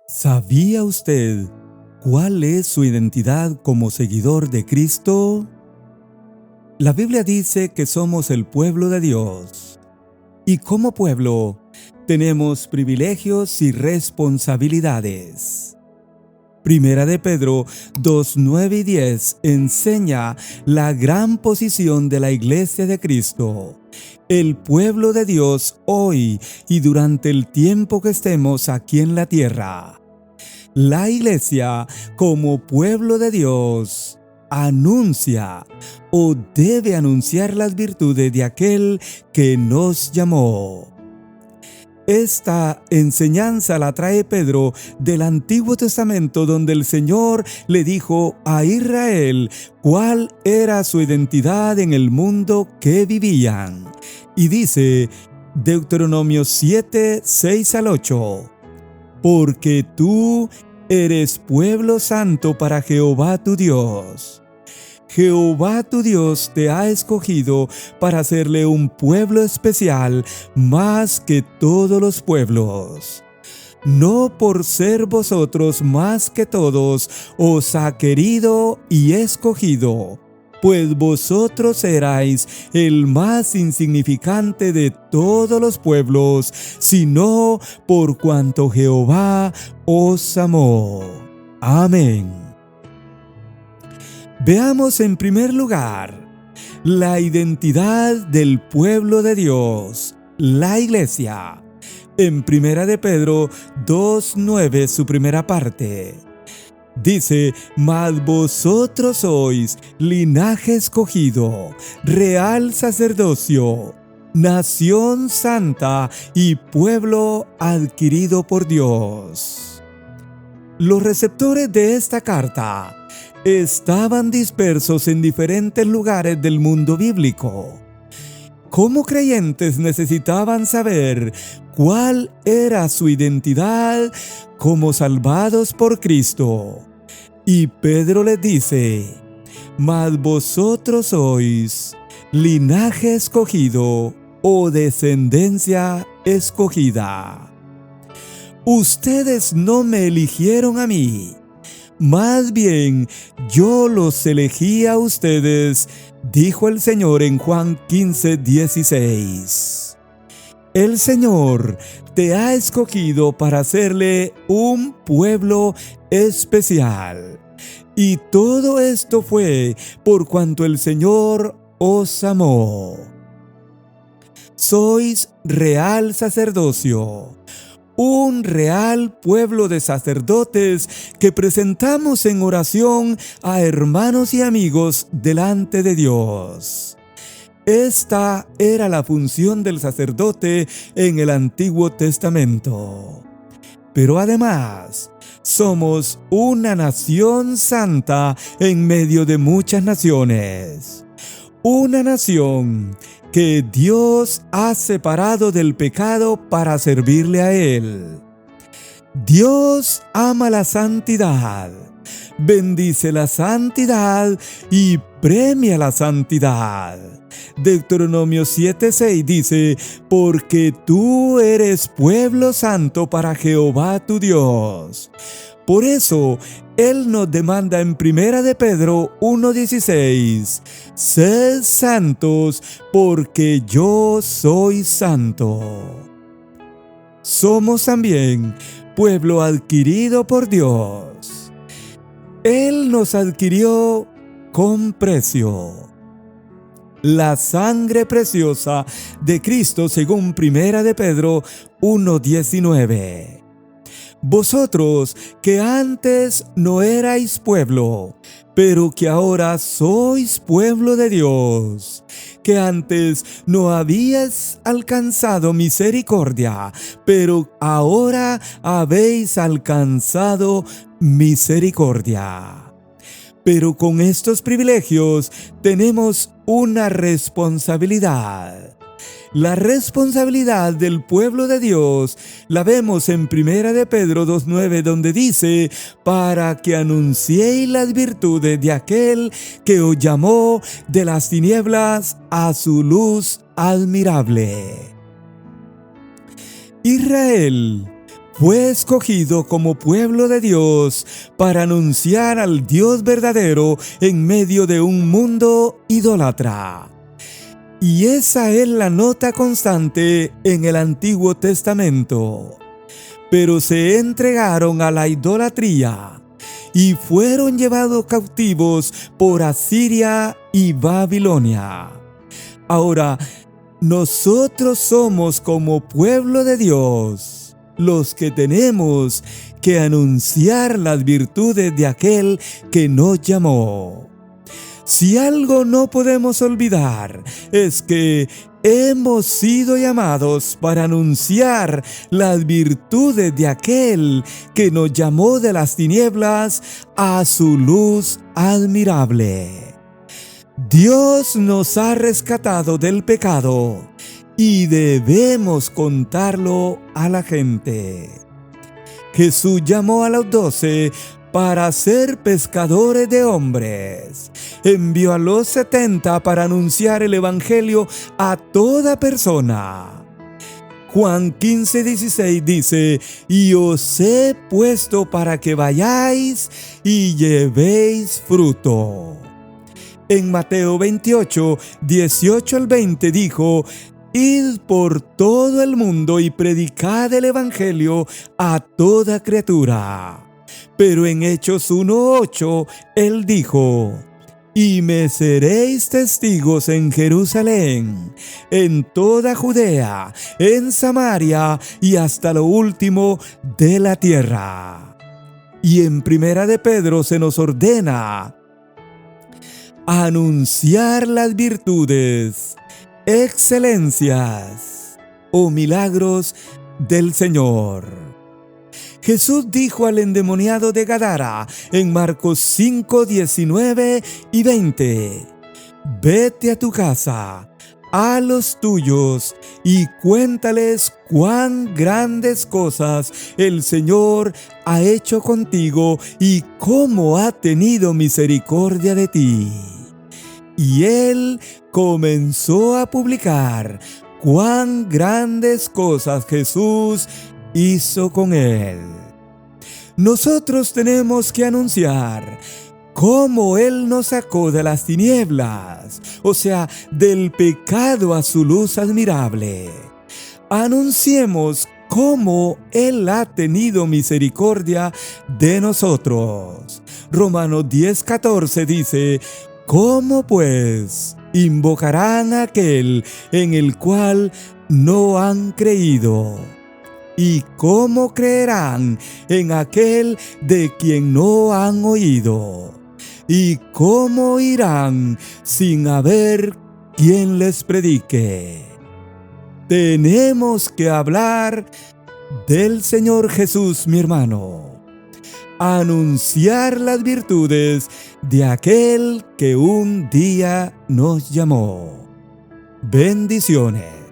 ¿Sabía usted cuál es su identidad como seguidor de Cristo? La Biblia dice que somos el pueblo de Dios. Y como pueblo, tenemos privilegios y responsabilidades. Primera de Pedro 2, 9 y 10 enseña la gran posición de la Iglesia de Cristo, el pueblo de Dios hoy y durante el tiempo que estemos aquí en la tierra. La Iglesia, como pueblo de Dios, anuncia o debe anunciar las virtudes de aquel que nos llamó. Esta enseñanza la trae Pedro del Antiguo Testamento, donde el Señor le dijo a Israel cuál era su identidad en el mundo que vivían. Y dice Deuteronomio 7, 6 al 8, porque tú eres pueblo santo para Jehová tu Dios. Jehová tu Dios te ha escogido para hacerle un pueblo especial más que todos los pueblos. No por ser vosotros más que todos os ha querido y escogido, pues vosotros erais el más insignificante de todos los pueblos, sino por cuanto Jehová os amó. Amén. Veamos en primer lugar la identidad del pueblo de Dios, la Iglesia. En Primera de Pedro 2:9, su primera parte, dice: mas vosotros sois linaje escogido, real sacerdocio, nación santa y pueblo adquirido por Dios. Los receptores de esta carta estaban dispersos en diferentes lugares del mundo bíblico. Como creyentes necesitaban saber cuál era su identidad como salvados por Cristo. Y Pedro les dice: mas vosotros sois linaje escogido o descendencia escogida. Ustedes no me eligieron a mí, más bien yo los elegí a ustedes, dijo el Señor en Juan 15, 16. El Señor te ha escogido para hacerle un pueblo especial. Y todo esto fue por cuanto el Señor os amó. Sois real sacerdocio, un real pueblo de sacerdotes que presentamos en oración a hermanos y amigos delante de Dios. Esta era la función del sacerdote en el Antiguo Testamento. Pero además, somos una nación santa en medio de muchas naciones. Una nación que Dios ha separado del pecado para servirle a Él. Dios ama la santidad, bendice la santidad y premia la santidad. Deuteronomio 7:6 dice: porque tú eres pueblo santo para Jehová tu Dios. Por eso, Él nos demanda en Primera de Pedro 1:16: sed santos, porque yo soy santo. Somos también pueblo adquirido por Dios. Él nos adquirió con precio. La sangre preciosa de Cristo, según Primera de Pedro 1:19. Vosotros que antes no erais pueblo, pero que ahora sois pueblo de Dios, que antes no habíais alcanzado misericordia, pero ahora habéis alcanzado misericordia. Pero con estos privilegios tenemos una responsabilidad. La responsabilidad del pueblo de Dios la vemos en Primera de Pedro 2:9, donde dice: para que anunciéis las virtudes de aquel que os llamó de las tinieblas a su luz admirable. Israel fue escogido como pueblo de Dios para anunciar al Dios verdadero en medio de un mundo idólatra. Y esa es la nota constante en el Antiguo Testamento. Pero se entregaron a la idolatría y fueron llevados cautivos por Asiria y Babilonia. Ahora, nosotros somos como pueblo de Dios los que tenemos que anunciar las virtudes de aquel que nos llamó. Si algo no podemos olvidar es que hemos sido llamados para anunciar las virtudes de aquel que nos llamó de las tinieblas a su luz admirable. Dios nos ha rescatado del pecado y debemos contarlo a la gente. Jesús llamó a los 12 para ser pescadores de hombres. Envió a los 70 para anunciar el evangelio a toda persona. Juan 15:16 dice: y os he puesto para que vayáis y llevéis fruto. En Mateo 28:18 al 20 dijo: id por todo el mundo y predicad el evangelio a toda criatura. Pero en Hechos 1:8 él dijo: y me seréis testigos en Jerusalén, en toda Judea, en Samaria y hasta lo último de la tierra. Y en Primera de Pedro se nos ordena anunciar las virtudes, excelencias o milagros del Señor. Jesús dijo al endemoniado de Gadara en Marcos 5:19 y 20: vete a tu casa, a los tuyos, y cuéntales cuán grandes cosas el Señor ha hecho contigo y cómo ha tenido misericordia de ti. Y él comenzó a publicar cuán grandes cosas Jesús hizo con él. Nosotros tenemos que anunciar cómo Él nos sacó de las tinieblas, o sea, del pecado a su luz admirable. Anunciemos cómo Él ha tenido misericordia de nosotros. Romanos 10:14 dice: ¿cómo pues invocarán a aquel en el cual no han creído? ¿Y cómo creerán en aquel de quien no han oído? ¿Y cómo oirán sin haber quien les predique? Tenemos que hablar del Señor Jesús, mi hermano. Anunciar las virtudes de aquel que un día nos llamó. Bendiciones.